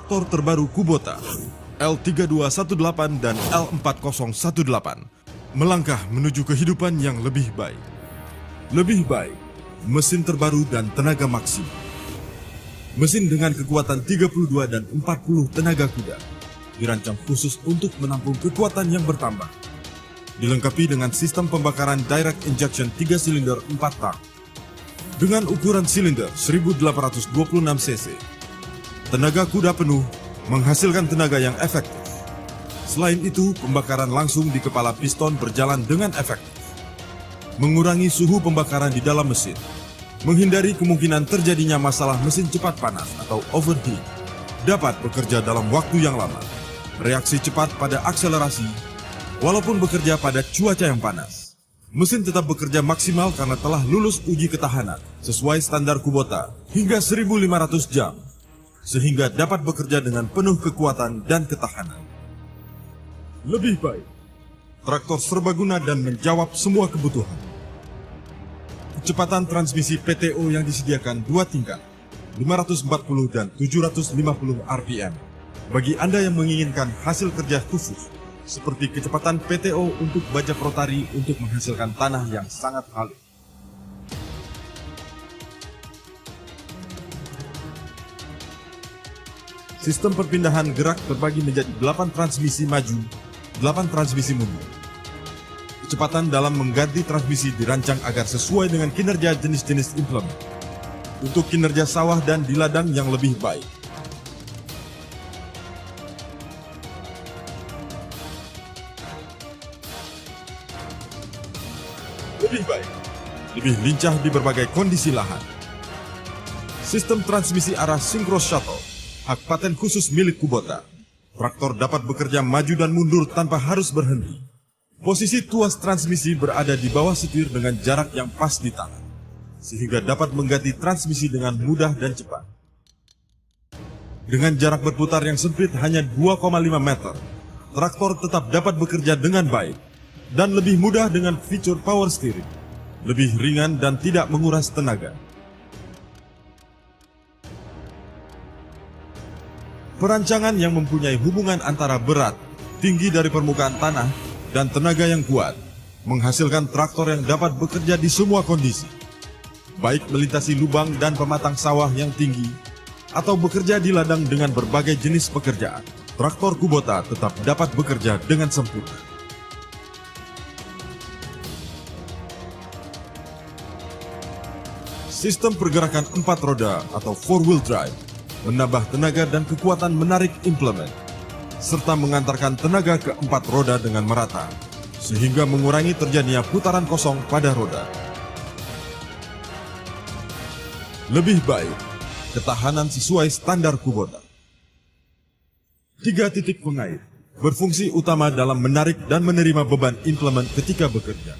traktor terbaru Kubota L3218 dan L4018 melangkah menuju kehidupan yang lebih baik. Lebih baik, mesin terbaru dan tenaga maksimal. Mesin dengan kekuatan 32 dan 40 tenaga kuda dirancang khusus untuk menampung kekuatan yang bertambah. Dilengkapi dengan sistem pembakaran direct injection 3 silinder 4 tang dengan ukuran silinder 1826 cc. Tenaga kuda penuh menghasilkan tenaga yang efektif. Selain itu, pembakaran langsung di kepala piston berjalan dengan efektif, mengurangi suhu pembakaran di dalam mesin, menghindari kemungkinan terjadinya masalah mesin cepat panas atau overheat, dapat bekerja dalam waktu yang lama, reaksi cepat pada akselerasi, walaupun bekerja pada cuaca yang panas. Mesin tetap bekerja maksimal karena telah lulus uji ketahanan sesuai standar Kubota hingga 1500 jam, sehingga dapat bekerja dengan penuh kekuatan dan ketahanan. Lebih baik, traktor serbaguna dan menjawab semua kebutuhan. Kecepatan transmisi PTO yang disediakan 2 tingkat, 540 dan 750 rpm. Bagi Anda yang menginginkan hasil kerja khusus, seperti kecepatan PTO untuk bajak rotari untuk menghasilkan tanah yang sangat halus. Sistem perpindahan gerak terbagi menjadi 8 transmisi maju, 8 transmisi mundur. Kecepatan dalam mengganti transmisi dirancang agar sesuai dengan kinerja jenis-jenis implement. Untuk kinerja sawah dan di ladang yang lebih baik. Lebih baik, lebih lincah di berbagai kondisi lahan. Sistem transmisi arah Synchro Shuttle, hak paten khusus milik Kubota. Traktor dapat bekerja maju dan mundur tanpa harus berhenti. Posisi tuas transmisi berada di bawah setir dengan jarak yang pas di tangan, sehingga dapat mengganti transmisi dengan mudah dan cepat. Dengan jarak berputar yang sempit hanya 2,5 meter, traktor tetap dapat bekerja dengan baik dan lebih mudah dengan fitur power steering, lebih ringan dan tidak menguras tenaga. Perancangan yang mempunyai hubungan antara berat, tinggi dari permukaan tanah, dan tenaga yang kuat, menghasilkan traktor yang dapat bekerja di semua kondisi, baik melintasi lubang dan pematang sawah yang tinggi, atau bekerja di ladang dengan berbagai jenis pekerjaan. Traktor Kubota tetap dapat bekerja dengan sempurna. Sistem pergerakan 4 roda atau 4-wheel drive menambah tenaga dan kekuatan menarik implement, serta mengantarkan tenaga ke 4 roda dengan merata, sehingga mengurangi terjadinya putaran kosong pada roda. Lebih baik, ketahanan sesuai standar Kubota. 3 titik pengait berfungsi utama dalam menarik dan menerima beban implement ketika bekerja.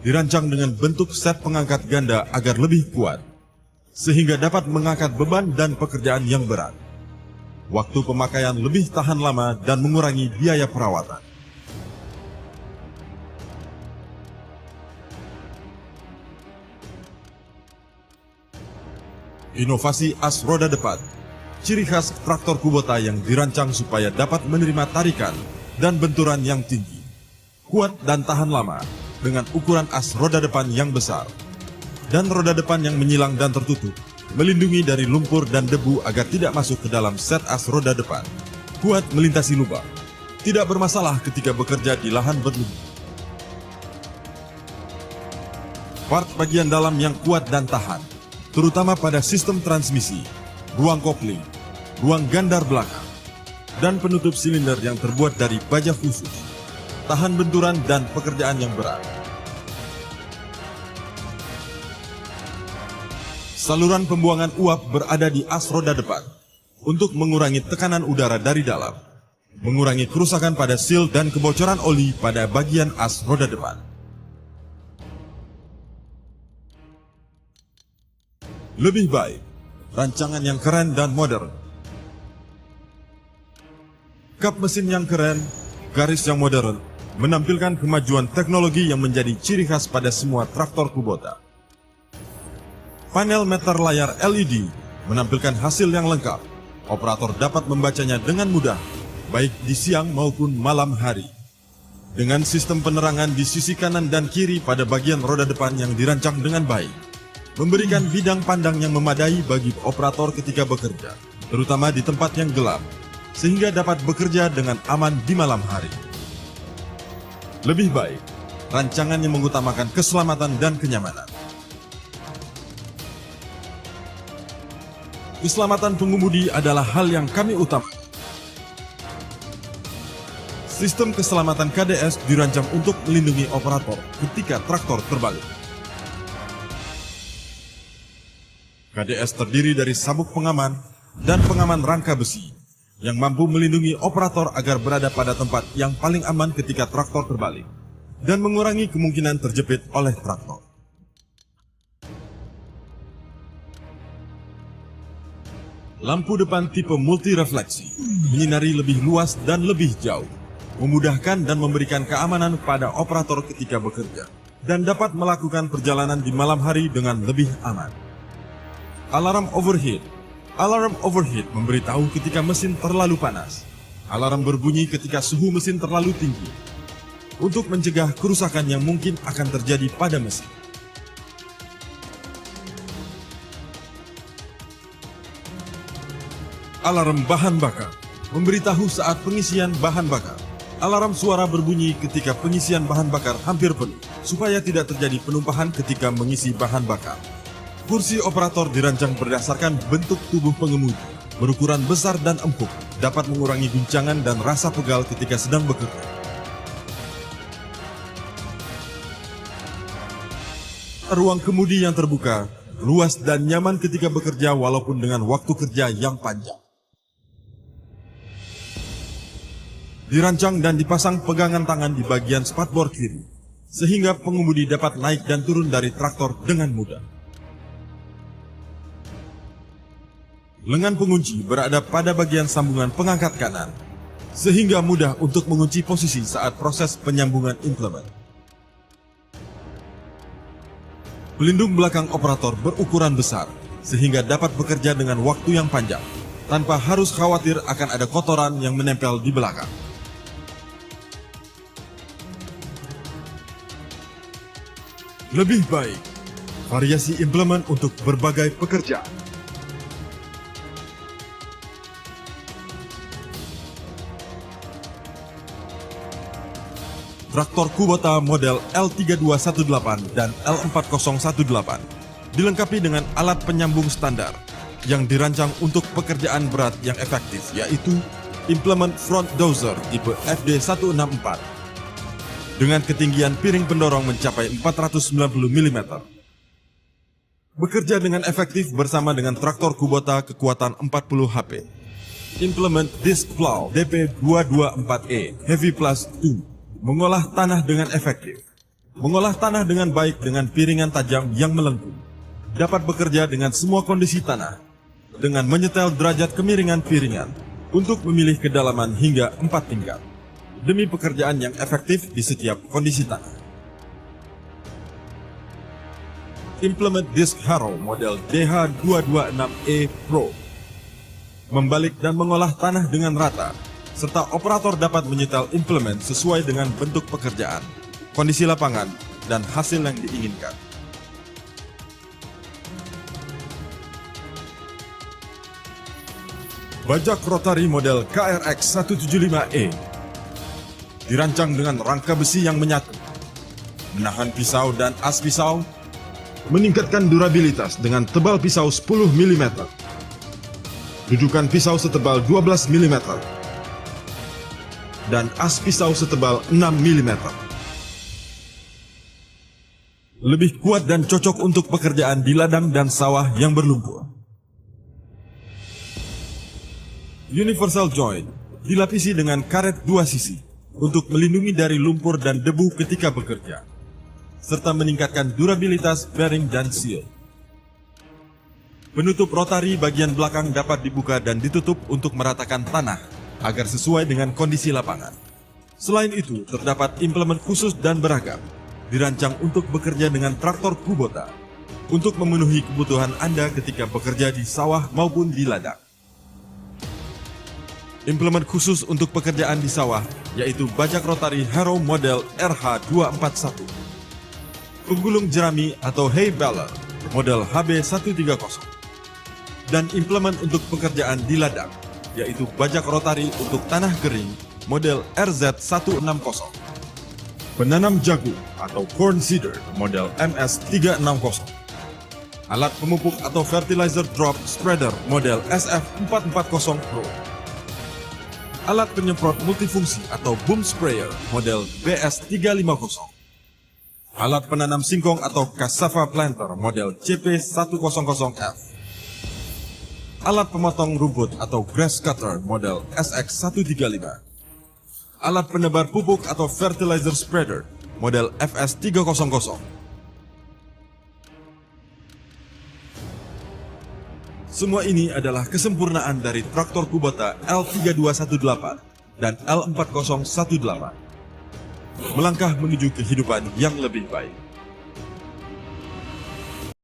Dirancang dengan bentuk set pengangkat ganda agar lebih kuat, sehingga dapat mengangkat beban dan pekerjaan yang berat. Waktu pemakaian lebih tahan lama dan mengurangi biaya perawatan. Inovasi as roda depan, ciri khas traktor Kubota yang dirancang supaya dapat menerima tarikan dan benturan yang tinggi, kuat dan tahan lama, dengan ukuran as roda depan yang besar, dan roda depan yang menyilang dan tertutup, melindungi dari lumpur dan debu agar tidak masuk ke dalam set as roda depan. Kuat melintasi lubang, tidak bermasalah ketika bekerja di lahan berlubang. Part bagian dalam yang kuat dan tahan, terutama pada sistem transmisi, ruang kopling, ruang gandar belakang, dan penutup silinder yang terbuat dari baja khusus, tahan benturan dan pekerjaan yang berat. Saluran pembuangan uap berada di as roda depan untuk mengurangi tekanan udara dari dalam, mengurangi kerusakan pada seal dan kebocoran oli pada bagian as roda depan. Lebih baik, rancangan yang keren dan modern. Kap mesin yang keren, garis yang modern, menampilkan kemajuan teknologi yang menjadi ciri khas pada semua traktor Kubota. Panel meter layar LED menampilkan hasil yang lengkap, Operator dapat membacanya dengan mudah, baik di siang maupun malam hari. Dengan sistem penerangan di sisi kanan dan kiri pada bagian roda depan yang dirancang dengan baik, memberikan bidang pandang yang memadai bagi operator ketika bekerja, terutama di tempat yang gelap, sehingga dapat bekerja dengan aman di malam hari. Lebih baik, rancangan yang mengutamakan keselamatan dan kenyamanan. Keselamatan pengemudi adalah hal yang kami utamakan. Sistem keselamatan KDS dirancang untuk melindungi operator ketika traktor terbalik. KDS terdiri dari sabuk pengaman dan pengaman rangka besi yang mampu melindungi operator agar berada pada tempat yang paling aman ketika traktor terbalik dan mengurangi kemungkinan terjepit oleh traktor. Lampu depan tipe multi-refleksi menyinari lebih luas dan lebih jauh, memudahkan dan memberikan keamanan pada operator ketika bekerja, dan dapat melakukan perjalanan di malam hari dengan lebih aman. Alarm overheat. Alarm overheat memberitahu ketika mesin terlalu panas. Alarm berbunyi ketika suhu mesin terlalu tinggi, untuk mencegah kerusakan yang mungkin akan terjadi pada mesin. Alarm bahan bakar memberitahu saat pengisian bahan bakar. Alarm suara berbunyi ketika pengisian bahan bakar hampir penuh, supaya tidak terjadi penumpahan ketika mengisi bahan bakar. Kursi operator dirancang berdasarkan bentuk tubuh pengemudi, berukuran besar dan empuk, dapat mengurangi guncangan dan rasa pegal ketika sedang bekerja. Ruang kemudi yang terbuka, luas dan nyaman ketika bekerja walaupun dengan waktu kerja yang panjang. Dirancang dan dipasang pegangan tangan di bagian spakbor kiri, sehingga pengemudi dapat naik dan turun dari traktor dengan mudah. Lengan pengunci berada pada bagian sambungan pengangkat kanan, sehingga mudah untuk mengunci posisi saat proses penyambungan implemen. Pelindung belakang operator berukuran besar, sehingga dapat bekerja dengan waktu yang panjang, tanpa harus khawatir akan ada kotoran yang menempel di belakang. Lebih baik, variasi implemen untuk berbagai pekerjaan. Traktor Kubota model L3218 dan L4018 dilengkapi dengan alat penyambung standar yang dirancang untuk pekerjaan berat yang efektif, yaitu implemen front dozer tipe FD164 dengan ketinggian piring pendorong mencapai 490 mm. Bekerja dengan efektif bersama dengan traktor Kubota kekuatan 40 HP. Implement Disc Plow DP224E Heavy Plus 2 mengolah tanah dengan efektif. Mengolah tanah dengan baik dengan piringan tajam yang melengkung. Dapat bekerja dengan semua kondisi tanah dengan menyetel derajat kemiringan piringan untuk memilih kedalaman hingga 4 tingkat. Demi pekerjaan yang efektif di setiap kondisi tanah. Implement Disc Harrow model DH226E Pro membalik dan mengolah tanah dengan rata, serta operator dapat menyetel implemen sesuai dengan bentuk pekerjaan, kondisi lapangan, dan hasil yang diinginkan. Bajak rotari model KRX 175E dirancang dengan rangka besi yang menyatu, menahan pisau dan as pisau, meningkatkan durabilitas dengan tebal pisau 10 mm, dudukan pisau setebal 12 mm, dan as pisau setebal 6 mm. Lebih kuat dan cocok untuk pekerjaan di ladang dan sawah yang berlumpur. Universal joint dilapisi dengan karet 2 sisi untuk melindungi dari lumpur dan debu ketika bekerja, serta meningkatkan durabilitas bearing dan seal. Penutup rotari bagian belakang dapat dibuka dan ditutup untuk meratakan tanah agar sesuai dengan kondisi lapangan. Selain itu, terdapat implemen khusus dan beragam, dirancang untuk bekerja dengan traktor Kubota, untuk memenuhi kebutuhan Anda ketika bekerja di sawah maupun di ladang. Implemen khusus untuk pekerjaan di sawah, yaitu bajak rotari Hero model RH241. Penggulung jerami atau hay baler model HB130. Dan implemen untuk pekerjaan di ladang, yaitu bajak rotari untuk tanah kering model RZ160. Penanam jagung atau corn seeder model MS360. Alat pemupuk atau fertilizer drop spreader model SF440 Pro. Alat penyemprot multifungsi atau boom sprayer model BS350. Alat penanam singkong atau cassava planter model CP100F. Alat pemotong rumput atau grass cutter model SX135. Alat penebar pupuk atau fertilizer spreader model FS300. Semua ini adalah kesempurnaan dari traktor Kubota L3218 dan L4018. Melangkah menuju kehidupan yang lebih baik.